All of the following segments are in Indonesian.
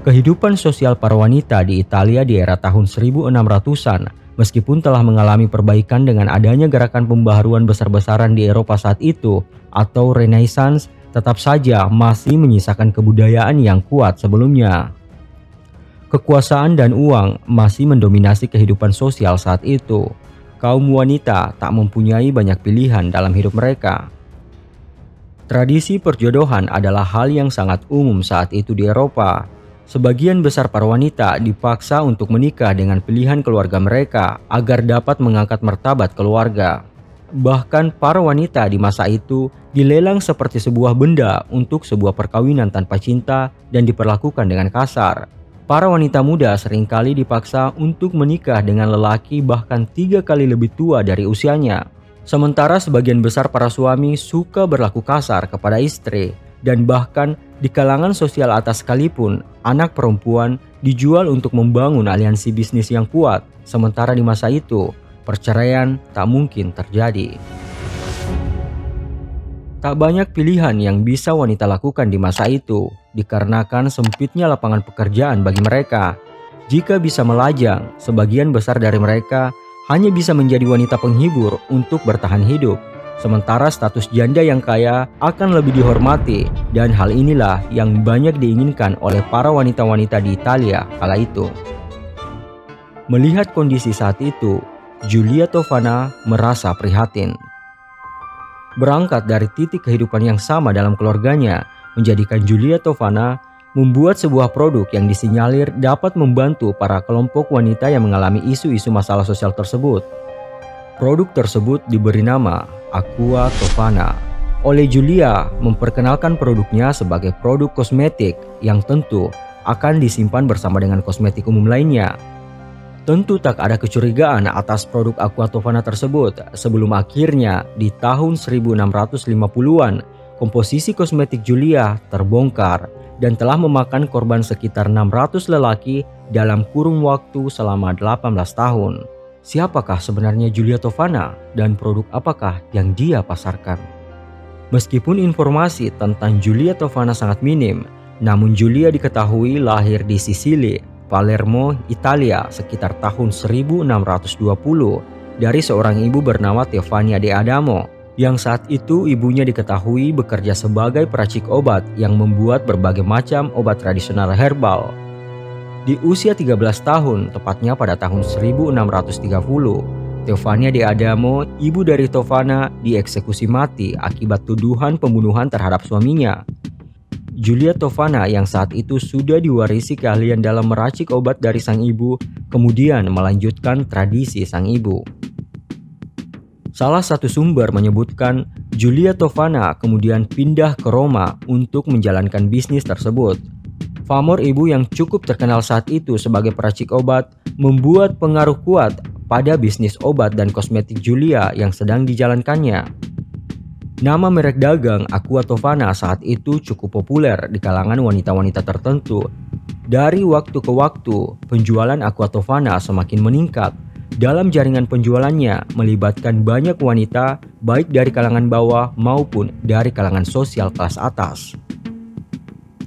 Kehidupan sosial para wanita di Italia di era tahun 1600-an, meskipun telah mengalami perbaikan dengan adanya gerakan pembaharuan besar-besaran di Eropa saat itu atau Renaissance, tetap saja masih menyisakan kebudayaan yang kuat sebelumnya. Kekuasaan dan uang masih mendominasi kehidupan sosial saat itu. Kaum wanita tak mempunyai banyak pilihan dalam hidup mereka. Tradisi perjodohan adalah hal yang sangat umum saat itu di Eropa. Sebagian besar para wanita dipaksa untuk menikah dengan pilihan keluarga mereka agar dapat mengangkat martabat keluarga. Bahkan para wanita di masa itu dilelang seperti sebuah benda untuk sebuah perkawinan tanpa cinta dan diperlakukan dengan kasar. Para wanita muda seringkali dipaksa untuk menikah dengan lelaki bahkan 3 kali lebih tua dari usianya. Sementara sebagian besar para suami suka berlaku kasar kepada istri, dan bahkan di kalangan sosial atas sekalipun, anak perempuan dijual untuk membangun aliansi bisnis yang kuat. Sementara di masa itu, perceraian tak mungkin terjadi. Tak banyak pilihan yang bisa wanita lakukan di masa itu, dikarenakan sempitnya lapangan pekerjaan bagi mereka. Jika bisa melajang, sebagian besar dari mereka hanya bisa menjadi wanita penghibur untuk bertahan hidup. Sementara status janda yang kaya akan lebih dihormati, dan hal inilah yang banyak diinginkan oleh para wanita-wanita di Italia kala itu. Melihat kondisi saat itu, Giulia Tovana merasa prihatin. Berangkat dari titik kehidupan yang sama dalam keluarganya, menjadikan Giulia Tovana membuat sebuah produk yang disinyalir dapat membantu para kelompok wanita yang mengalami isu-isu masalah sosial tersebut. Produk tersebut diberi nama Aqua Tovana. Oleh Giulia memperkenalkan produknya sebagai produk kosmetik yang tentu akan disimpan bersama dengan kosmetik umum lainnya. Tentu tak ada kecurigaan atas produk Aqua Tovana tersebut sebelum akhirnya di tahun 1650-an komposisi kosmetik Giulia terbongkar dan telah memakan korban sekitar 600 lelaki dalam kurun waktu selama 18 tahun. Siapakah sebenarnya Giulia Tovana dan produk apakah yang dia pasarkan? Meskipun informasi tentang Giulia Tovana sangat minim, namun Giulia diketahui lahir di Sicily, Palermo, Italia sekitar tahun 1620 dari seorang ibu bernama Stefania de Adamo, yang saat itu ibunya diketahui bekerja sebagai peracik obat yang membuat berbagai macam obat tradisional herbal. Di usia 13 tahun, tepatnya pada tahun 1630, Stefania de Adamo, ibu dari Tovana, dieksekusi mati akibat tuduhan pembunuhan terhadap suaminya. Giulia Tovana yang saat itu sudah diwarisi keahlian dalam meracik obat dari sang ibu, kemudian melanjutkan tradisi sang ibu. Salah satu sumber menyebutkan Giulia Tovana kemudian pindah ke Roma untuk menjalankan bisnis tersebut. Pamor ibu yang cukup terkenal saat itu sebagai peracik obat membuat pengaruh kuat pada bisnis obat dan kosmetik Giulia yang sedang dijalankannya. Nama merek dagang Aqua Tovana saat itu cukup populer di kalangan wanita-wanita tertentu. Dari waktu ke waktu, penjualan Aqua Tovana semakin meningkat. Dalam jaringan penjualannya melibatkan banyak wanita baik dari kalangan bawah maupun dari kalangan sosial kelas atas.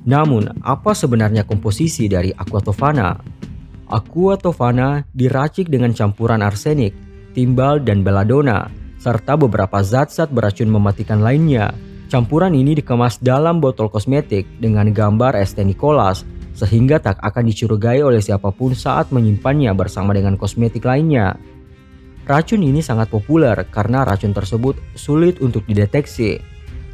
Namun, apa sebenarnya komposisi dari Aqua Tovana? Aqua Tovana diracik dengan campuran arsenik, timbal dan belladonna, serta beberapa zat-zat beracun mematikan lainnya. Campuran ini dikemas dalam botol kosmetik dengan gambar St. Nicholas, sehingga tak akan dicurigai oleh siapapun saat menyimpannya bersama dengan kosmetik lainnya. Racun ini sangat populer karena racun tersebut sulit untuk dideteksi.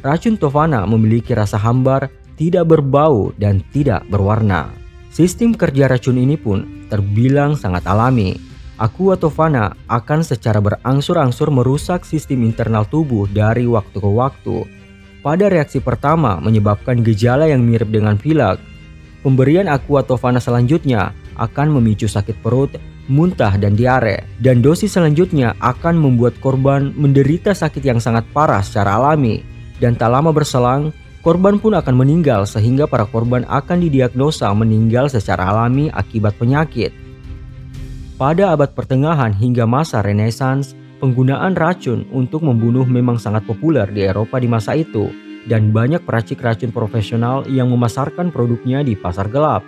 Racun Tovana memiliki rasa hambar, tidak berbau, dan tidak berwarna. Sistem kerja racun ini pun terbilang sangat alami. Aqua Tovana akan secara berangsur-angsur merusak sistem internal tubuh dari waktu ke waktu. Pada reaksi pertama menyebabkan gejala yang mirip dengan pilek. Pemberian Aqua Tovana selanjutnya akan memicu sakit perut, muntah, dan diare. Dan dosis selanjutnya akan membuat korban menderita sakit yang sangat parah secara alami. Dan tak lama berselang, korban pun akan meninggal sehingga para korban akan didiagnosa meninggal secara alami akibat penyakit. Pada abad pertengahan hingga masa Renaissance, penggunaan racun untuk membunuh memang sangat populer di Eropa di masa itu. Dan banyak peracik racun profesional yang memasarkan produknya di pasar gelap.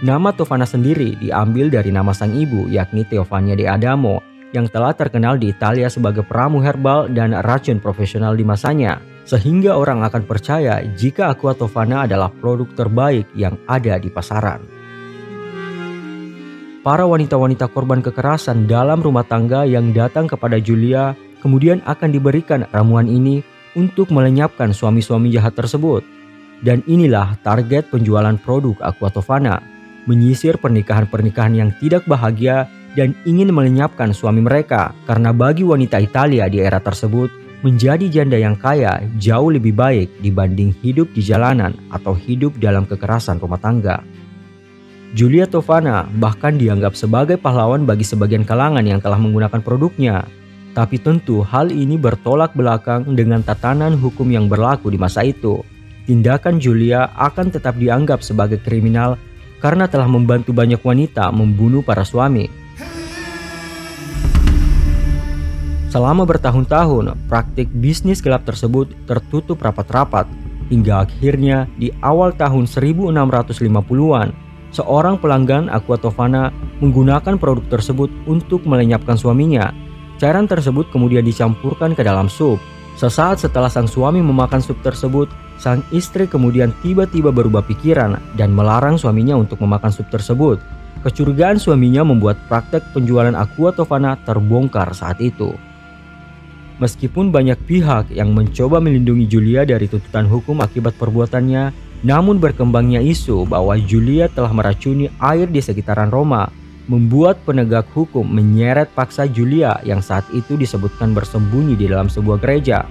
Nama Tovana sendiri diambil dari nama sang ibu, yakni Teofania de Adamo, yang telah terkenal di Italia sebagai peramu herbal dan racun profesional di masanya, sehingga orang akan percaya jika Aqua Tovana adalah produk terbaik yang ada di pasaran. Para wanita-wanita korban kekerasan dalam rumah tangga yang datang kepada Julia kemudian akan diberikan ramuan ini untuk melenyapkan suami-suami jahat tersebut. Dan inilah target penjualan produk Aqua Tovana, menyisir pernikahan-pernikahan yang tidak bahagia dan ingin melenyapkan suami mereka, karena bagi wanita Italia di era tersebut, menjadi janda yang kaya jauh lebih baik dibanding hidup di jalanan atau hidup dalam kekerasan rumah tangga. Julia Tovana bahkan dianggap sebagai pahlawan bagi sebagian kalangan yang telah menggunakan produknya. Tapi tentu hal ini bertolak belakang dengan tatanan hukum yang berlaku di masa itu. Tindakan Julia akan tetap dianggap sebagai kriminal karena telah membantu banyak wanita membunuh para suami. Selama bertahun-tahun, praktik bisnis gelap tersebut tertutup rapat-rapat, hingga akhirnya di awal tahun 1650-an, seorang pelanggan Aqua Tovana menggunakan produk tersebut untuk melenyapkan suaminya. Cairan tersebut kemudian dicampurkan ke dalam sup. Sesaat setelah sang suami memakan sup tersebut, sang istri kemudian tiba-tiba berubah pikiran dan melarang suaminya untuk memakan sup tersebut. Kecurigaan suaminya membuat praktek penjualan Aqua Tovana terbongkar saat itu. Meskipun banyak pihak yang mencoba melindungi Julia dari tuntutan hukum akibat perbuatannya, namun berkembangnya isu bahwa Julia telah meracuni air di sekitaran Roma, membuat penegak hukum menyeret paksa Julia yang saat itu disebutkan bersembunyi di dalam sebuah gereja.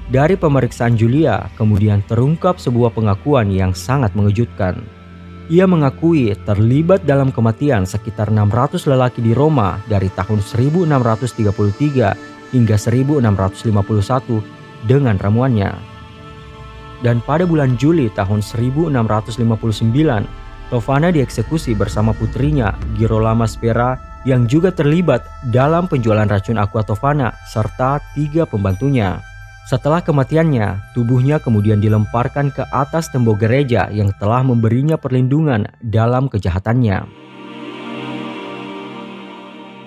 Dari pemeriksaan Julia, kemudian terungkap sebuah pengakuan yang sangat mengejutkan. Ia mengakui terlibat dalam kematian sekitar 600 lelaki di Roma dari tahun 1633 hingga 1651 dengan ramuannya. Dan pada bulan Juli tahun 1659, Tovana dieksekusi bersama putrinya Girolama Spera yang juga terlibat dalam penjualan racun Aqua Tovana serta 3 pembantunya. Setelah kematiannya, tubuhnya kemudian dilemparkan ke atas tembok gereja yang telah memberinya perlindungan dalam kejahatannya.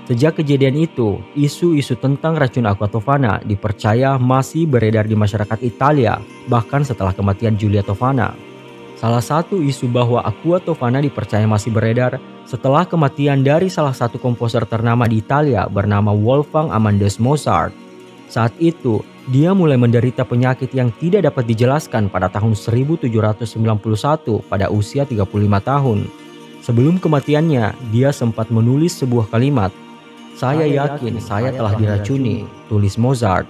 Sejak kejadian itu, isu-isu tentang racun Aqua Tovana dipercaya masih beredar di masyarakat Italia bahkan setelah kematian Julia Tovana. Salah satu isu bahwa Aqua Tovana dipercaya masih beredar setelah kematian dari salah satu komposer ternama di Italia bernama Wolfgang Amadeus Mozart. Saat itu, dia mulai menderita penyakit yang tidak dapat dijelaskan pada tahun 1791 pada usia 35 tahun. Sebelum kematiannya, dia sempat menulis sebuah kalimat, "Saya yakin saya telah diracuni," tulis Mozart.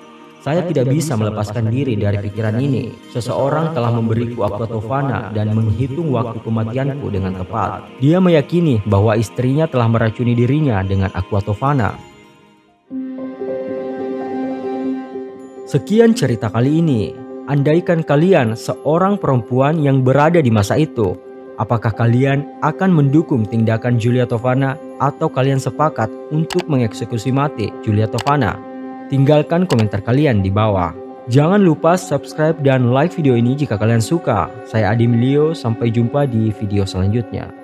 "Saya tidak bisa melepaskan diri dari pikiran ini. Seseorang telah memberiku Aqua Tovana dan menghitung waktu kematianku dengan tepat." Dia meyakini bahwa istrinya telah meracuni dirinya dengan Aqua Tovana. Sekian cerita kali ini. Andaikan kalian seorang perempuan yang berada di masa itu, apakah kalian akan mendukung tindakan Julia Tovana atau kalian sepakat untuk mengeksekusi mati Julia Tovana? Tinggalkan komentar kalian di bawah. Jangan lupa subscribe dan like video ini jika kalian suka. Saya Adi Milio, sampai jumpa di video selanjutnya.